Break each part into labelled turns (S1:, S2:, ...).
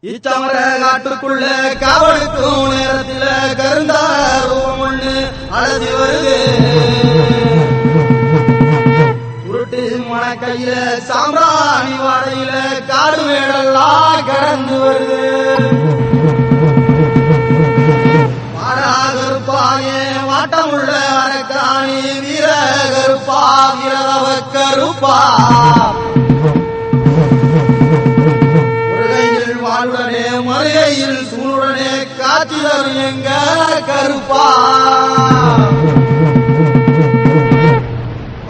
S1: இச்சமர காட்டுக்குள்ள காவலுக்கும் நேரத்தில் கருந்தாரூபம் ஒண்ணு அழகு வருது. உருட்டு மன கையில சாம்பிராணி வாடையில காடு மேடெல்லாம் கடந்து வருது. வாடா கருப்பாயே வாட்டமுள்ள அரக்காணி வீர கருப்பா வீரவ கருப்பா வாழ்வுடனே மலையில் சூழுடனே காட்சி தரும் எங்க கருப்பா.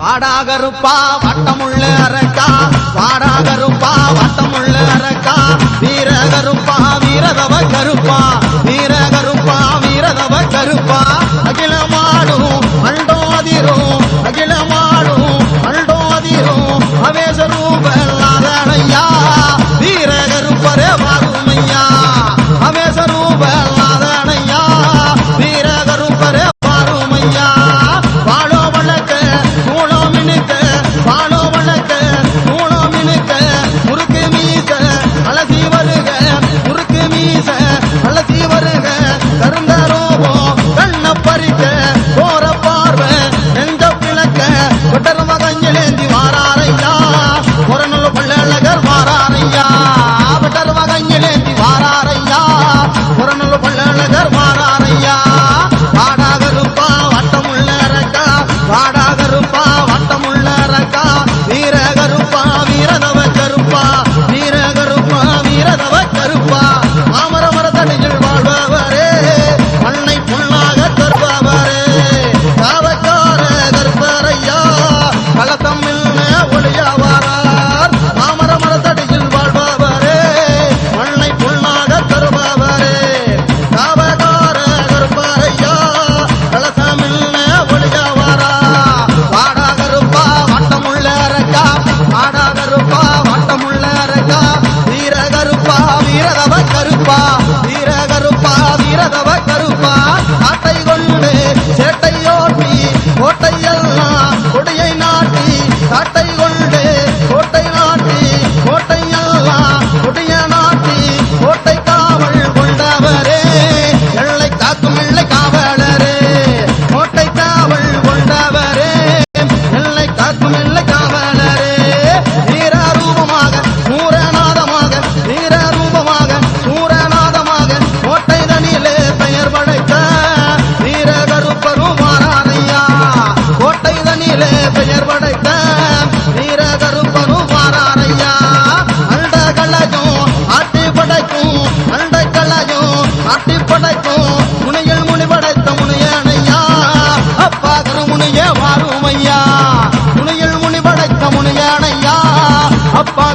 S1: வாடா கருப்பா வட்டமுள்ள அரக்கா வாடா கருப்பா வட்டமுள்ள அரக்கா வீர கருப்பா வீரதவ கருப்பா வீர கருப்பா வீரதவ கருப்பா அகிலமாடும் அண்டோதிரும் அகிலமாடும் அண்டோதிரும் அவேசரூபல்லாதனையா வீர கருப்பரே வாருமையா அவேசரூபல்லாதனையா வீர கருப்பரே வாருமையா. வாழோ வழக்க தூளோ மினுக்க வாழோ வழக்க தூளோ மினுக்க முறுக்கு மீச அலசி வருக முறுக்கு மீச அலசி வருக கருந்த ரோபம் கண்ண பறிக்க போற பார்வை நெஞ்ச பிளக்க கொட்டர மகஞ்சலேந்தி வாராரையா ஒரு நல்ல பள்ளழகர் வாராரையா கொட்டர மகஞ்சலேந்தி வாராரையா ஒரு நல்ல பள்ளழகர் வாராரையா. வாடா கருப்பா வட்டமுள்ள அரக்கா வாடா கருப்பா வட்டமுள்ள அரக்கா வீர கருப்பா வீரதவ கருப்பா வீர கருப்பா வீரதவ கருப்பா மாமர மரத்தடியில் வாழ்பவரே மண்ணை புண்ணாக தருபவரே காவக்கார கருப்பரையா கலத்தம் ஒளியவாரார் மாமர மரத்தடியில் வாழ்பவரே மண்ணை புண்ணாக தருபவரே காவக்கார கருப்பரையா கலத்தம் ஒளியவாரா. வாடா கருப்பா வட்டமுள்ள அரக்கா வாடா கருப்பா வட்டமுள்ள அரக்கா வீர கருப்பா வீரதவ கருப்பா வீர கருப்பா வீரதவ கருப்பா ஆட்டை கொண்டு சேட்டையோட்டி கோட்டையெல்லாம் கொடியை நாட்டி காட்டை கொண்டு கோட்டை நாட்டி கோட்டையெல்லாம் கொடிய நாட்டி கோட்டை காவல் கொண்டவரே எல்லை காக்கும் எல்லை காவலரே கோட்டை காவல் கொண்டவரே எல்லை காக்கும் எல்லை காவலரே. வீரரூபமாக சூரநாதமாக வீரரூபமாக சூரநாதமாக கோட்டை தனியிலே பெயர் படைத்த வீர கருப்பரும் வாராரையா கோட்டை தனியிலே பெயர் படைத்த வீர கருப்பரும் வாராரையா. அண்ட கள்ளஜம் ஆட்டி படைக்கும் அண்ட கள்ளஜம் ஆட்டி படைக்கும் முனையில் முனி படைத்த முனையனையா அப்பா கருமுனைய வாருமையா முனையில் முனி படைத்த முனையனையா அப்பா